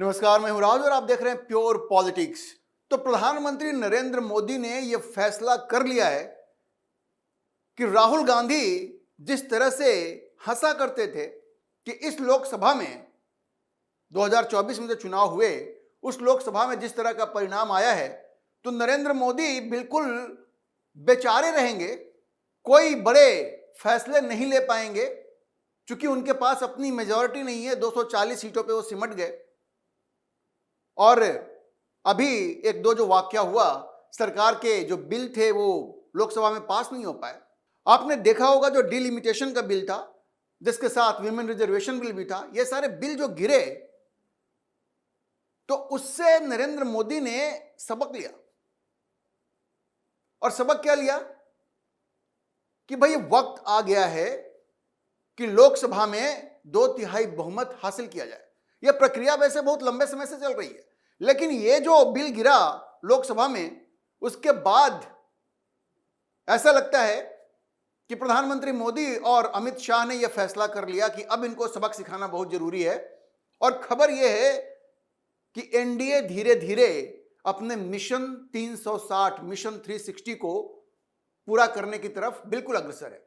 नमस्कार, मैं हूं राज और आप देख रहे हैं प्योर पॉलिटिक्स। तो प्रधानमंत्री नरेंद्र मोदी ने यह फैसला कर लिया है कि राहुल गांधी जिस तरह से हंसा करते थे कि इस लोकसभा में 2024 में जो चुनाव हुए उस लोकसभा में जिस तरह का परिणाम आया है, तो नरेंद्र मोदी बिल्कुल बेचारे रहेंगे, कोई बड़े फैसले नहीं ले पाएंगे क्योंकि उनके पास अपनी मेजॉरिटी नहीं है। 240 सीटों पे वो सिमट गए। और अभी एक दो जो वाकया हुआ, सरकार के जो बिल थे वो लोकसभा में पास नहीं हो पाए। आपने देखा होगा जो डिलिमिटेशन का बिल था, जिसके साथ विमेन रिजर्वेशन बिल भी था, ये सारे बिल जो गिरे, तो उससे नरेंद्र मोदी ने सबक लिया। और सबक क्या लिया कि भाई वक्त आ गया है कि लोकसभा में 2/3 बहुमत हासिल किया जाए। यह प्रक्रिया वैसे बहुत लंबे समय से चल रही है, लेकिन यह जो बिल गिरा लोकसभा में, उसके बाद ऐसा लगता है कि प्रधानमंत्री मोदी और अमित शाह ने यह फैसला कर लिया कि अब इनको सबक सिखाना बहुत जरूरी है। और खबर यह है कि एनडीए धीरे धीरे अपने मिशन 360, मिशन 360 को पूरा करने की तरफ बिल्कुल अग्रसर है।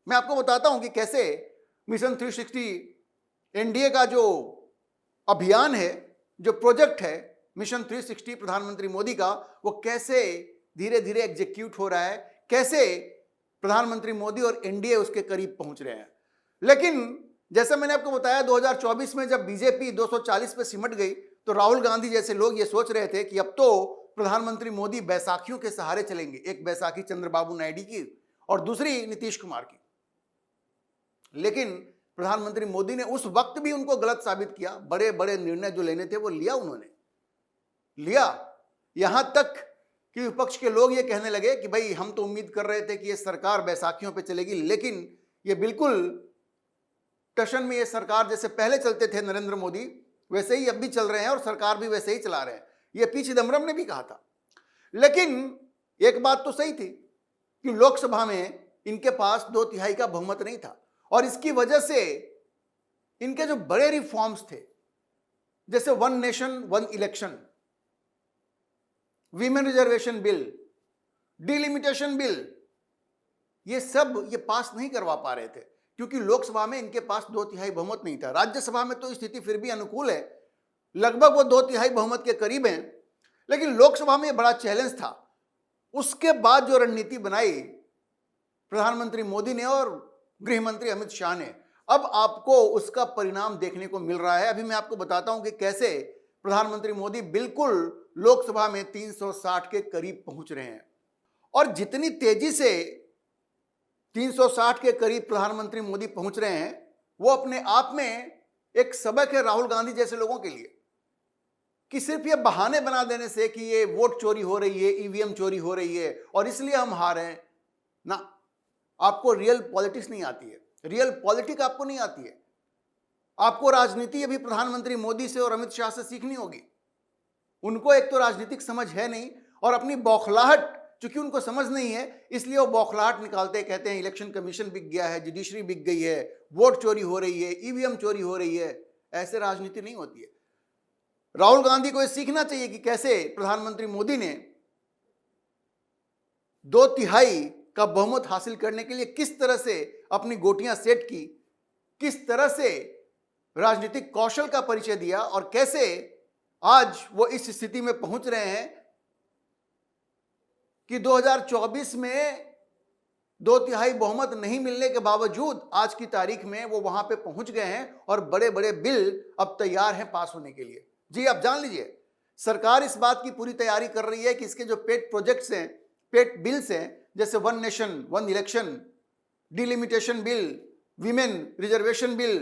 मैं आपको बताता हूं कि कैसे मिशन 360 एनडीए का जो अभियान है, जो प्रोजेक्ट है मिशन 360 प्रधानमंत्री मोदी का, वो कैसे धीरे धीरे एग्जीक्यूट हो रहा है, कैसे प्रधानमंत्री मोदी और एनडीए उसके करीब पहुंच रहे हैं। लेकिन जैसा मैंने आपको बताया, 2024 में जब बीजेपी 240 पे सिमट गई, तो राहुल गांधी जैसे लोग ये सोच रहे थे कि अब तो प्रधानमंत्री मोदी बैसाखियों के सहारे चलेंगे, एक बैसाखी चंद्रबाबू नायडू की और दूसरी नीतीश कुमार की। लेकिन प्रधानमंत्री मोदी ने उस वक्त भी उनको गलत साबित किया। बड़े बड़े निर्णय जो लेने थे वो उन्होंने लिया। यहां तक कि विपक्ष के लोग ये कहने लगे कि भाई हम तो उम्मीद कर रहे थे कि ये सरकार बैसाखियों पे चलेगी, लेकिन ये बिल्कुल टशन में ये सरकार जैसे पहले चलते थे नरेंद्र मोदी, वैसे ही अब भी चल रहे हैं और सरकार भी वैसे ही चला रहे हैं। ये पी चिदम्बरम ने भी कहा था। लेकिन एक बात तो सही थी कि लोकसभा में इनके पास 2/3 का बहुमत नहीं था, और इसकी वजह से इनके जो बड़े रिफॉर्म्स थे, जैसे one nation one election, women reservation bill, delimitation bill, ये सब ये पास नहीं करवा पा रहे थे क्योंकि लोकसभा में इनके पास 2/3 बहुमत नहीं था। राज्यसभा में तो स्थिति फिर भी अनुकूल है, लगभग वो 2/3 बहुमत के करीब हैं, लेकिन लोकसभा में बड़ा चैलेंज था। उसके बाद जो रणनीति बनाई प्रधानमंत्री मोदी ने और गृह मंत्री अमित शाह ने, अब आपको उसका परिणाम देखने को मिल रहा है। अभी मैं आपको बताता हूं कि कैसे प्रधानमंत्री मोदी बिल्कुल लोकसभा में 360 के करीब पहुंच रहे हैं। और जितनी तेजी से 360 के करीब प्रधानमंत्री मोदी पहुंच रहे हैं, वो अपने आप में एक सबक है राहुल गांधी जैसे लोगों के लिए, कि सिर्फ ये बहाने बना देने से कि ये वोट चोरी हो रही है, ईवीएम चोरी हो रही है और इसलिए हम हारे हैं ना। आपको रियल पॉलिटिक्स नहीं आती है, रियल पॉलिटिक्स आपको नहीं आती है। आपको राजनीति अभी प्रधानमंत्री मोदी से और अमित शाह से सीखनी होगी। उनको एक तो राजनीतिक समझ है नहीं, और अपनी बौखलाहट, चूंकि उनको समझ नहीं है इसलिए वो बौखलाहट निकालते, कहते हैं इलेक्शन कमीशन बिक गया है, जुडिशरी बिक गई है, वोट चोरी हो रही है, ईवीएम चोरी हो रही है। ऐसे राजनीति नहीं होती है। राहुल गांधी को यह सीखना चाहिए कि कैसे प्रधानमंत्री मोदी ने 2/3 का बहुमत हासिल करने के लिए किस तरह से अपनी गोटियां सेट की, किस तरह से राजनीतिक कौशल का परिचय दिया, और कैसे आज वो इस स्थिति में पहुंच रहे हैं कि 2024 में 2/3 बहुमत नहीं मिलने के बावजूद आज की तारीख में वो वहां पे पहुंच गए हैं और बड़े बड़े बिल अब तैयार हैं पास होने के लिए। जी, आप जान लीजिए, सरकार इस बात की पूरी तैयारी कर रही है कि इसके जो पेट प्रोजेक्ट्स हैं, पेट बिल्स हैं, जैसे one nation one election, delimitation bill, women reservation bill,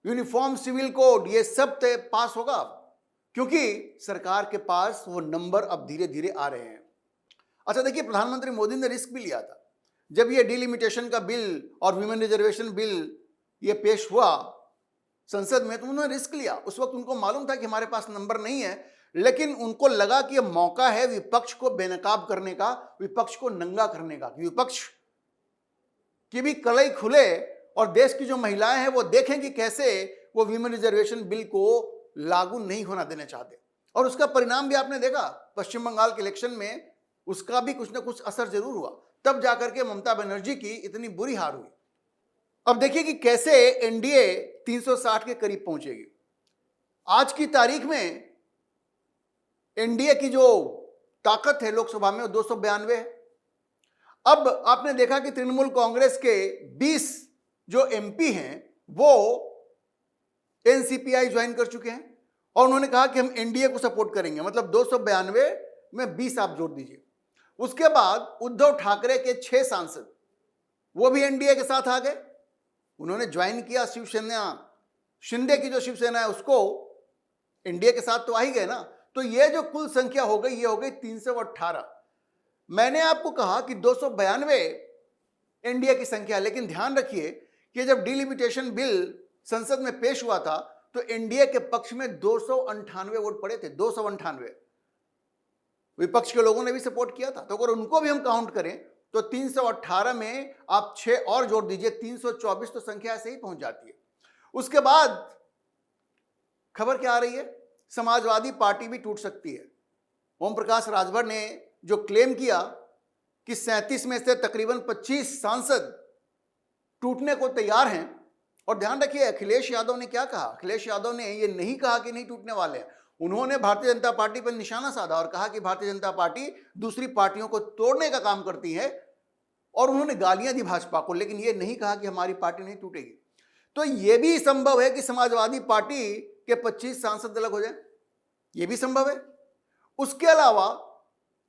uniform civil code, ये सब पास होगा क्योंकि सरकार के पास वो नंबर अब धीरे धीरे आ रहे हैं। अच्छा देखिए, प्रधानमंत्री मोदी ने रिस्क भी लिया था जब ये डिलिमिटेशन का बिल और विमेन रिजर्वेशन बिल ये पेश हुआ संसद में, तो उन्होंने रिस्क लिया। उस वक्त उनको मालूम था कि हमारे पास नंबर नहीं है, लेकिन उनको लगा कि यह मौका है विपक्ष को बेनकाब करने का, विपक्ष को नंगा करने का, विपक्ष की भी कलई खुले और देश की जो महिलाएं हैं वो देखें कि कैसे वो विमेन रिजर्वेशन बिल को लागू नहीं होना देना चाहते। और उसका परिणाम भी आपने देखा, पश्चिम बंगाल के इलेक्शन में उसका भी कुछ ना कुछ असर जरूर हुआ, तब जाकर के ममता बनर्जी की इतनी बुरी हार हुई। अब देखिए कि कैसे एनडीए 360 के करीब पहुंचेगी। आज की तारीख में एनडीए की जो ताकत है लोकसभा में वो 292 है। अब आपने देखा कि तृणमूल कांग्रेस के 20 जो एमपी हैं वो एनसीपीआई ज्वाइन कर चुके हैं और उन्होंने कहा कि हम एनडीए को सपोर्ट करेंगे, मतलब 292 में 20 आप जोड़ दीजिए। उसके बाद उद्धव ठाकरे के 6 सांसद वो भी एनडीए के साथ आ गए, उन्होंने ज्वाइन किया शिवसेना, शिंदे की जो शिवसेना है उसको एनडीए के साथ तो आ ही गए ना। तो ये जो कुल संख्या हो गई ये हो गई 318। मैंने आपको कहा कि 292 एनडीए की संख्या, लेकिन ध्यान रखिए कि जब डिलिमिटेशन बिल संसद में पेश हुआ था तो एनडीए के पक्ष में 298 वोट पड़े थे, 298। विपक्ष के लोगों ने भी सपोर्ट किया था, तो अगर उनको भी हम काउंट करें तो 318 में आप 6 और जोड़ दीजिए, 324, तो संख्या ऐसे ही पहुंच जाती है। उसके बाद खबर क्या आ रही है, समाजवादी पार्टी भी टूट सकती है। ओम प्रकाश राजभर ने जो क्लेम किया कि 37 में से तकरीबन 25 सांसद टूटने को तैयार हैं, और ध्यान रखिए अखिलेश यादव ने क्या कहा, अखिलेश यादव ने ये नहीं कहा कि नहीं टूटने वाले हैं, उन्होंने भारतीय जनता पार्टी पर निशाना साधा और कहा कि भारतीय जनता पार्टी दूसरी पार्टियों को तोड़ने का काम करती है, और उन्होंने गालियां दी भाजपा को, लेकिन ये नहीं कहा कि हमारी पार्टी नहीं टूटेगी। तो ये भी संभव है कि समाजवादी पार्टी के 25 सांसद अलग हो जाए, ये भी संभव है। उसके अलावा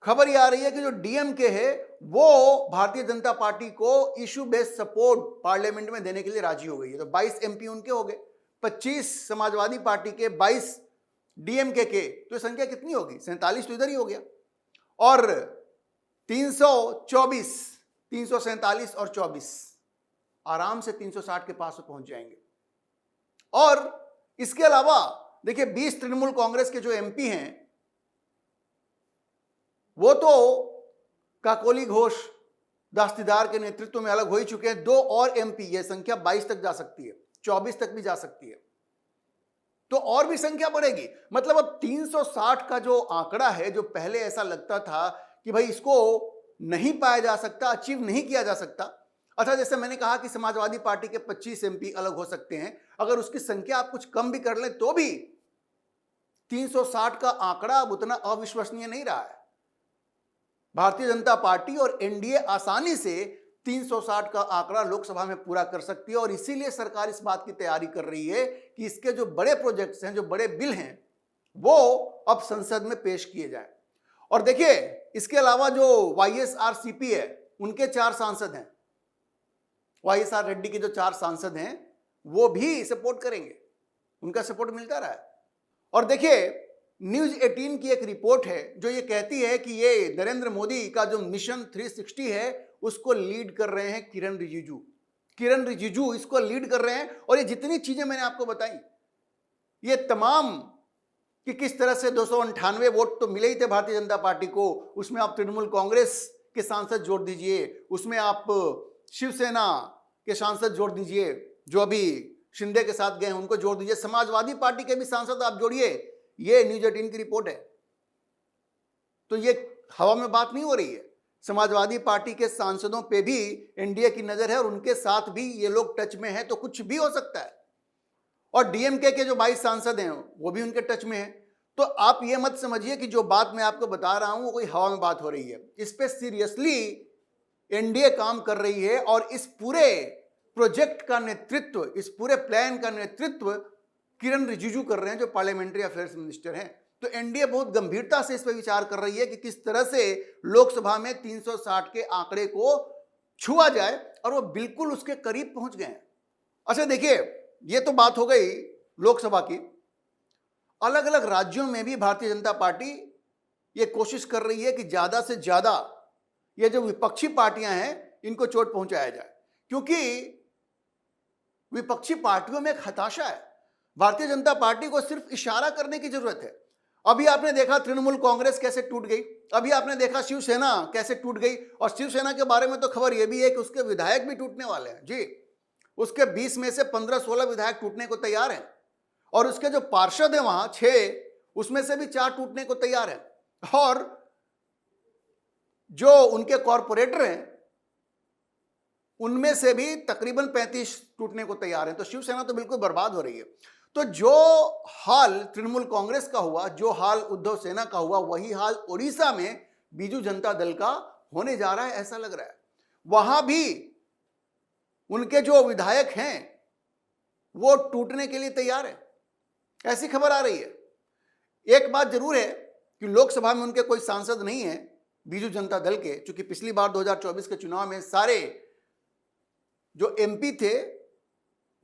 खबर ये आ रही है कि जो डीएमके है वो भारतीय जनता पार्टी को इशू बेस्ड सपोर्ट पार्लियामेंट में देने के लिए राजी हो गई है। तो 22 एमपी उनके हो गए, 25 समाजवादी पार्टी के, 22 डीएमके के, तो संख्या कितनी होगी, 47 तो इधर ही हो गया। और 324, 347 और 24 आराम से 360 के पास पहुंच जाएंगे। और इसके अलावा देखिए 20 तृणमूल कांग्रेस के जो एमपी हैं वो तो काकोली घोष, दास्तीदार के नेतृत्व में अलग हो ही चुके हैं। 2 और एमपी, यह संख्या 22 तक जा सकती है, 24 तक भी जा सकती है, तो और भी संख्या बढ़ेगी। मतलब अब 360 का जो आंकड़ा है, जो पहले ऐसा लगता था कि भाई इसको नहीं पाया जा सकता, अचीव नहीं किया जा सकता, अच्छा जैसे मैंने कहा कि समाजवादी पार्टी के 25 एमपी अलग हो सकते हैं, अगर उसकी संख्या आप कुछ कम भी कर लें तो भी 360 का आंकड़ा अब उतना अविश्वसनीय नहीं रहा है। भारतीय जनता पार्टी और एनडीए आसानी से 360 का आंकड़ा लोकसभा में पूरा कर सकती है, और इसीलिए सरकार इस बात की तैयारी कर रही है कि इसके जो बड़े प्रोजेक्ट्स हैं, जो बड़े बिल हैं, वो अब संसद में पेश किए जाएं। और देखिए इसके अलावा जो वाईएसआरसीपी है उनके 4 सांसद हैं, वाईएसआर रेड्डी के जो 4 सांसद हैं वो भी सपोर्ट करेंगे, उनका सपोर्ट मिलता रहा है। और देखिए न्यूज 18 की एक रिपोर्ट है जो ये कहती है कि ये नरेंद्र मोदी का जो मिशन 360 है उसको लीड कर रहे हैं किरण रिजिजू। किरण रिजिजू इसको लीड कर रहे हैं, और ये जितनी चीजें मैंने आपको बताई ये तमाम, कि किस तरह से 298 वोट तो मिले ही थे भारतीय जनता पार्टी को, उसमें आप तृणमूल कांग्रेस के सांसद जोड़ दीजिए, उसमें आप शिवसेना के सांसद जोड़ दीजिए जो अभी शिंदे के साथ गए हैं उनको जोड़ दीजिए, समाजवादी पार्टी के भी सांसद आप जोड़िए, ये न्यूज 18 की रिपोर्ट है। तो ये हवा में बात नहीं हो रही है, समाजवादी पार्टी के सांसदों पे भी एनडीए की नजर है और उनके साथ भी ये लोग टच में हैं, तो कुछ भी हो सकता है। और डीएमके के जो 22 सांसद हैं वो भी उनके टच में हैं। तो आप ये मत समझिए कि जो बात मैं आपको बता रहा हूं वो कोई हवा में बात हो रही है, इस पे सीरियसली एनडीए काम कर रही है, और इस पूरे प्रोजेक्ट का नेतृत्व, इस पूरे प्लान का नेतृत्व किरण रिजिजू कर रहे हैं जो पार्लियामेंट्री अफेयर्स मिनिस्टर हैं। तो एनडीए बहुत गंभीरता से इस पर विचार कर रही है कि किस तरह से लोकसभा में 360 के आंकड़े को छुआ जाए, और वो बिल्कुल उसके करीब पहुंच गए हैं। अच्छा देखिए ये तो बात हो गई लोकसभा की। अलग अलग राज्यों में भी भारतीय जनता पार्टी ये कोशिश कर रही है कि ज्यादा से ज्यादा ये जो विपक्षी पार्टियां हैं इनको चोट पहुंचाया जाए, क्योंकि विपक्षी पार्टियों में एक हताशा है। भारतीय जनता पार्टी को सिर्फ इशारा करने की जरूरत है। अभी आपने देखा तृणमूल कांग्रेस कैसे टूट गई, अभी आपने देखा शिवसेना कैसे टूट गई, और शिवसेना के बारे में तो खबर यह भी है कि उसके विधायक भी टूटने वाले हैं जी। उसके 20 में से 15-16 विधायक टूटने को तैयार हैं, और उसके जो पार्षद हैं वहां 6, उसमें से भी 4 टूटने को तैयार हैं, और जो उनके कॉरपोरेटर हैं उनमें से भी तकरीबन 35 टूटने को तैयार हैं। तो शिवसेना तो बिल्कुल बर्बाद हो रही है। तो जो हाल तृणमूल कांग्रेस का हुआ, जो हाल उद्धव सेना का हुआ, वही हाल ओडिशा में बीजू जनता दल का होने जा रहा है, ऐसा लग रहा है। वहां भी उनके जो विधायक हैं वो टूटने के लिए तैयार है, ऐसी खबर आ रही है। एक बात जरूर है कि लोकसभा में उनके कोई सांसद नहीं है बीजू जनता दल के, क्योंकि पिछली बार 2024 के चुनाव में सारे जो एमपी थे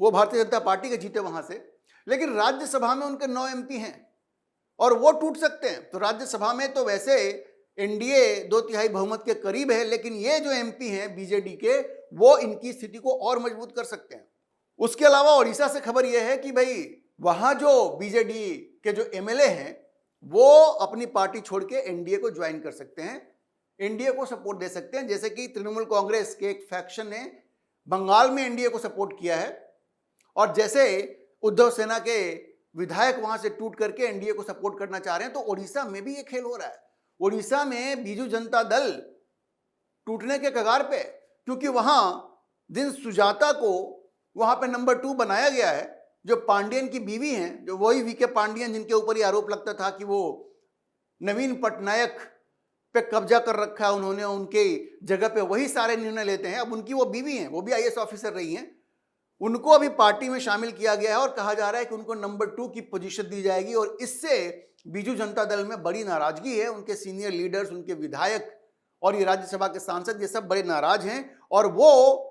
वो भारतीय जनता पार्टी के जीते वहां से, लेकिन राज्यसभा में उनके 9 एमपी हैं और वो टूट सकते हैं। तो राज्यसभा में तो वैसे एनडीए 2/3 बहुमत के करीब है, लेकिन ये जो एमपी हैं बीजेडी के, वो इनकी स्थिति को और मजबूत कर सकते हैं। उसके अलावा ओडिशा से खबर यह है कि भाई वहां जो बीजेडी के जो एमएलए हैं वो अपनी पार्टी छोड़ के एनडीए को ज्वाइन कर सकते हैं, एनडीए को सपोर्ट दे सकते हैं। जैसे कि तृणमूल कांग्रेस के एक फैक्शन ने बंगाल में एनडीए को सपोर्ट किया है, और जैसे उद्धव सेना के विधायक वहां से टूट करके एनडीए को सपोर्ट करना चाह रहे हैं, तो ओडिशा में भी ये खेल हो रहा है। ओडिशा में बीजू जनता दल टूटने के कगार पे, क्योंकि वहां दिन सुजाता को वहां पे नंबर 2 बनाया गया है, जो पांडियन की बीवी हैं, जो वही वीके पांडियन जिनके ऊपर ये आरोप लगता था कि वो नवीन पटनायक पे कब्जा कर रखा है उन्होंने, उनके जगह पे वही सारे निर्णय लेते हैं। अब उनकी वो बीवी हैं, वो भी आईएएस ऑफिसर रही हैं, उनको अभी पार्टी में शामिल किया गया है और कहा जा रहा है कि उनको नंबर 2 की पोजीशन दी जाएगी। और इससे बीजू जनता दल में बड़ी नाराजगी है, उनके सीनियर लीडर्स, उनके विधायक और ये राज्यसभा के सांसद, ये सब बड़े नाराज हैं और वो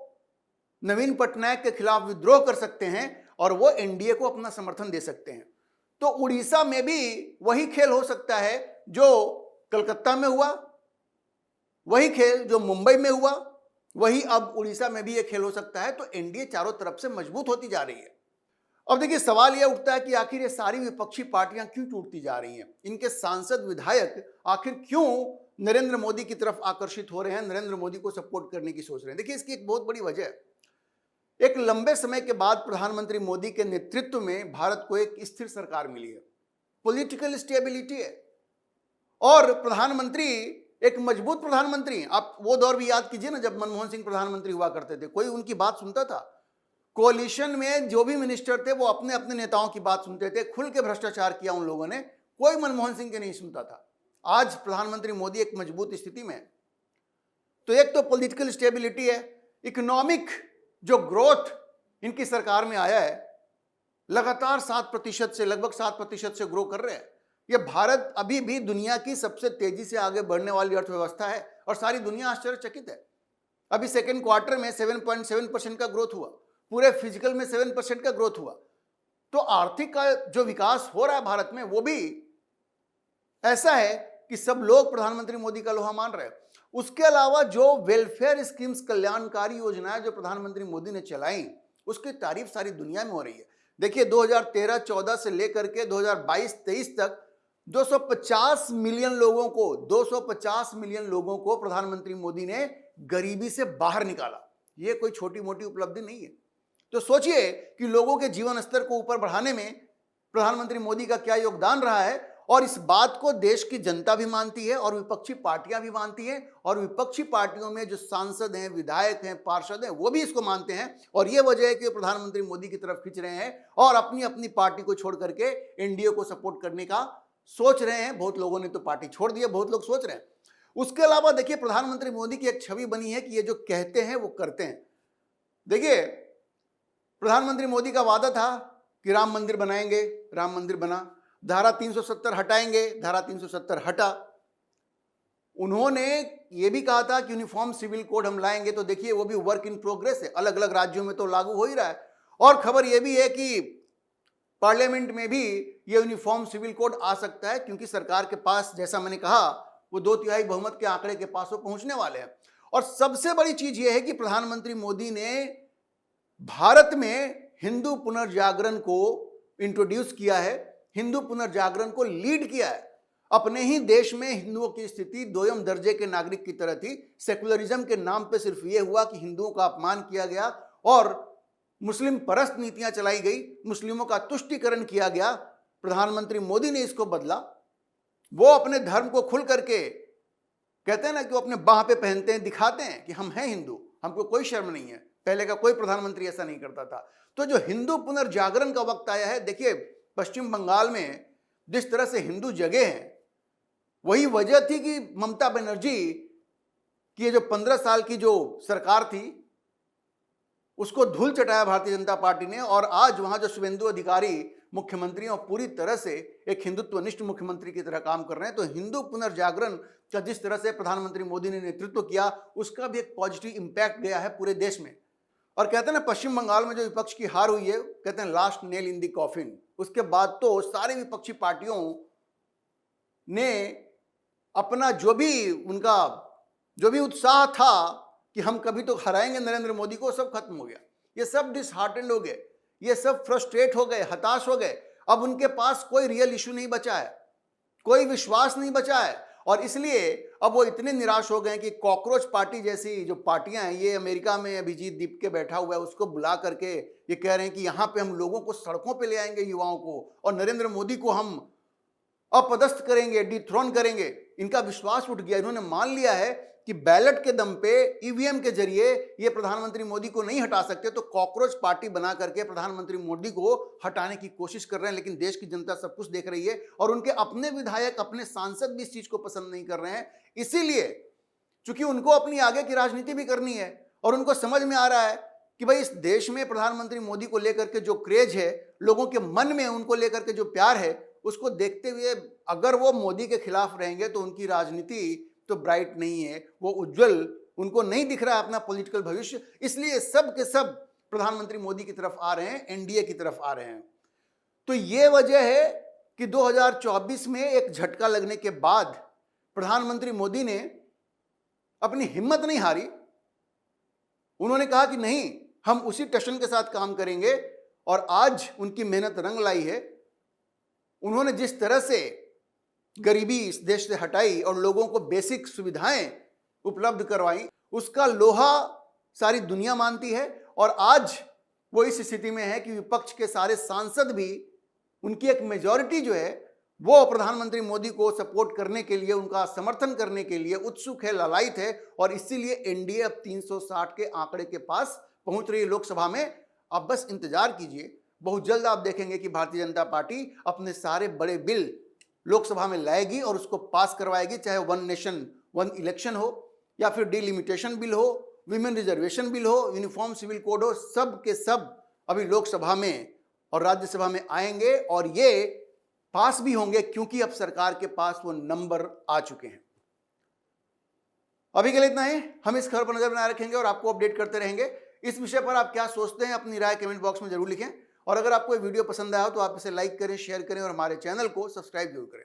नवीन पटनायक के खिलाफ विद्रोह कर सकते हैं और वो एनडीए को अपना समर्थन दे सकते हैं। तो उड़ीसा में भी वही खेल हो सकता है जो कलकत्ता में हुआ, वही खेल जो मुंबई में हुआ, वही अब उड़ीसा में भी ये खेल हो सकता है। तो एनडीए चारों तरफ से मजबूत होती जा रही है। अब देखिए सवाल यह उठता है कि आखिर ये सारी विपक्षी पार्टियां क्यों टूटती जा रही हैं, इनके सांसद विधायक आखिर क्यों नरेंद्र मोदी की तरफ आकर्षित हो रहे हैं, नरेंद्र मोदी को सपोर्ट करने की सोच रहे हैं। देखिए इसकी एक बहुत बड़ी वजह है, एक लंबे समय के बाद प्रधानमंत्री मोदी के नेतृत्व में भारत को एक स्थिर सरकार मिली है, पॉलिटिकल स्टेबिलिटी है, और प्रधानमंत्री एक मजबूत प्रधानमंत्री। आप वो दौर भी याद कीजिए ना जब मनमोहन सिंह प्रधानमंत्री हुआ करते थे, कोई उनकी बात सुनता था? कोalition में जो भी मिनिस्टर थे वो अपने अपने नेताओं की बात सुनते थे, खुल के भ्रष्टाचार किया उन लोगों ने, कोई मनमोहन सिंह के नहीं सुनता था। आज प्रधानमंत्री मोदी एक मजबूत स्थिति में है। तो एक तो पॉलिटिकल स्टेबिलिटी है, इकोनॉमिक जो ग्रोथ इनकी सरकार में आया है, लगातार 7% से लगभग 7% से ग्रो कर रहे हैं। ये भारत अभी भी दुनिया की सबसे तेजी से आगे बढ़ने वाली अर्थव्यवस्था है और सारी दुनिया आश्चर्यचकित है। अभी सेकेंड क्वार्टर में 7.7% का ग्रोथ हुआ, पूरे फिजिकल में 7% का ग्रोथ हुआ। तो आर्थिक का जो विकास हो रहा है भारत में वो भी ऐसा है कि सब लोग प्रधानमंत्री मोदी का लोहा मान रहे हैं। उसके अलावा जो वेलफेयर स्कीम्स, कल्याणकारी योजनाएं जो प्रधानमंत्री मोदी ने चलाई, उसकी तारीफ सारी दुनिया में हो रही है। देखिए 2013-14 से लेकर के 2022-23 तक 250 मिलियन लोगों को प्रधानमंत्री मोदी ने गरीबी से बाहर निकाला। यह कोई छोटी मोटी उपलब्धि नहीं है। तो सोचिए कि लोगों के जीवन स्तर को ऊपर बढ़ाने में प्रधानमंत्री मोदी का क्या योगदान रहा है, और इस बात को देश की जनता भी मानती है और विपक्षी पार्टियां भी मानती हैं, और विपक्षी पार्टियों में जो सांसद हैं, विधायक हैं, पार्षद हैं, वो भी इसको मानते हैं। और ये वजह है कि प्रधानमंत्री मोदी की तरफ खींच रहे हैं और अपनी अपनी पार्टी को छोड़ करके एनडीए को सपोर्ट करने का सोच रहे हैं। बहुत लोगों ने तो पार्टी छोड़ दी है, बहुत लोग सोच रहे हैं। उसके अलावा देखिए प्रधानमंत्री मोदी की एक छवि बनी है कि ये जो कहते हैं वो करते हैं। देखिए प्रधानमंत्री मोदी का वादा था कि राम मंदिर बनाएंगे, राम मंदिर बना, धारा 370 हटाएंगे, धारा 370 हटा। उन्होंने ये भी कहा था कि यूनिफॉर्म सिविल कोड हम लाएंगे, तो देखिए वो भी वर्क इन प्रोग्रेस है, अलग अलग राज्यों में तो लागू हो ही रहा है। और खबर ये भी है कि पार्लियामेंट में भी ये यूनिफॉर्म सिविल कोड आ सकता है, क्योंकि सरकार के पास, जैसा मैंने कहा, वो 2/3 बहुमत के आंकड़े के पास वो पहुंचने वाले हैं। और सबसे बड़ी चीज ये है कि प्रधानमंत्री मोदी ने भारत में हिंदू पुनर्जागरण को इंट्रोड्यूस किया है, हिंदू पुनर्जागरण को लीड किया है। अपने ही देश में हिंदुओं की स्थिति दोयम दर्जे के नागरिक की तरह थी। सेकुलरिज्म के नाम पे सिर्फ ये हुआ कि हिंदुओं का अपमान किया गया और मुस्लिम परस्त नीतियां चलाई गई, मुस्लिमों का तुष्टीकरण किया गया। प्रधानमंत्री मोदी ने इसको बदला। वो अपने धर्म को खुल करके कहते हैं ना कि वो अपने बाह पे पहनते हैं, दिखाते हैं कि हम हैं हिंदू, हमको कोई शर्म नहीं है। पहले का कोई प्रधानमंत्री ऐसा नहीं करता था। तो जो हिंदू पुनर्जागरण का वक्त आया है, देखिए पश्चिम बंगाल में जिस तरह से हिंदू जगे हैं, वही वजह थी कि ममता बनर्जी की ये जो 15 साल की जो सरकार थी उसको धूल चटाया भारतीय जनता पार्टी ने। और आज वहां जो शुभेंदु अधिकारी मुख्यमंत्री और पूरी तरह से एक हिंदुत्वनिष्ठ मुख्यमंत्री की तरह काम कर रहे हैं। तो हिंदू पुनर्जागरण का जिस तरह से प्रधानमंत्री मोदी ने नेतृत्व किया, उसका भी एक पॉजिटिव इंपैक्ट गया है पूरे देश में। और कहते हैं ना, पश्चिम बंगाल में जो विपक्ष की हार हुई है, कहते हैं last nail in the coffin. उसके बाद तो सारी विपक्षी पार्टियों ने अपना जो भी उत्साह था कि हम कभी तो हराएंगे नरेंद्र मोदी को, सब खत्म हो गया। ये सब डिसहार्टेंड हो गए, ये सब फ्रस्ट्रेट हो गए, हताश हो गए। अब उनके पास कोई रियल इशू नहीं बचा है, कोई विश्वास नहीं बचा है। और इसलिए अब वो इतने निराश हो गए कि कॉकरोच पार्टी जैसी जो पार्टियां हैं, ये अमेरिका में अभिजीत दीप के बैठा हुआ है, उसको बुला करके ये कह रहे हैं कि यहाँ पे हम लोगों को सड़कों पे ले आएंगे, युवाओं को, और नरेंद्र मोदी को हम अपदस्थ करेंगे, डिथ्रोन करेंगे। इनका विश्वास उठ गया। इन्होंने मान लिया है कि बैलेट के दम पे, ईवीएम के जरिए ये प्रधानमंत्री मोदी को नहीं हटा सकते। तो कॉकरोच पार्टी बना करके प्रधानमंत्री मोदी को हटाने की कोशिश कर रहे हैं। लेकिन देश की जनता सब कुछ देख रही है और उनके अपने विधायक, अपने सांसद भी इस चीज को पसंद नहीं कर रहे हैं। इसीलिए चूंकि उनको अपनी आगे की राजनीति भी करनी है और उनको समझ में आ रहा है कि भाई इस देश में प्रधानमंत्री मोदी को लेकर के जो क्रेज है, लोगों के मन में उनको लेकर के जो प्यार है, उसको देखते हुए अगर वो मोदी के खिलाफ रहेंगे तो उनकी राजनीति तो ब्राइट नहीं है, वो उज्जवल उनको नहीं दिख रहा है अपना पॉलिटिकल भविष्य। इसलिए सब के सब प्रधानमंत्री मोदी की तरफ आ रहे हैं, एनडीए की तरफ आ रहे हैं। तो ये वजह है कि 2024 में एक झटका लगने के बाद प्रधानमंत्री मोदी ने अपनी हिम्मत नहीं हारी। उन्होंने कहा कि नहीं, हम उसी टशन के साथ काम करेंगे। और आज उनकी मेहनत रंग लाई है। उन्होंने जिस तरह से गरीबी इस देश से हटाई और लोगों को बेसिक सुविधाएं उपलब्ध करवाई, उसका लोहा सारी दुनिया मानती है। और आज वो इस स्थिति में है कि विपक्ष के सारे सांसद भी, उनकी एक मेजॉरिटी जो है, वो प्रधानमंत्री मोदी को सपोर्ट करने के लिए, उनका समर्थन करने के लिए उत्सुक है, लालायित है। और इसीलिए एनडीए अब 360 के आंकड़े के पास पहुंच रही है लोकसभा में। आप बस इंतजार कीजिए, बहुत जल्द आप देखेंगे कि भारतीय जनता पार्टी अपने सारे बड़े बिल लोकसभा में लाएगी और उसको पास करवाएगी। चाहे वन नेशन वन इलेक्शन हो, या फिर डिलिमिटेशन बिल हो, विमेन रिजर्वेशन बिल हो, यूनिफॉर्म सिविल कोड हो, सब के सब अभी लोकसभा में और राज्यसभा में आएंगे और ये पास भी होंगे, क्योंकि अब सरकार के पास वो नंबर आ चुके हैं। अभी के लिए इतना ही। हम इस खबर पर नजर बनाए रखेंगे और आपको अपडेट करते रहेंगे। इस विषय पर आप क्या सोचते हैं, अपनी राय कमेंट बॉक्स में जरूर लिखें। और अगर आपको ये वीडियो पसंद आया हो तो आप इसे लाइक करें, शेयर करें और हमारे चैनल को सब्सक्राइब जरूर करें।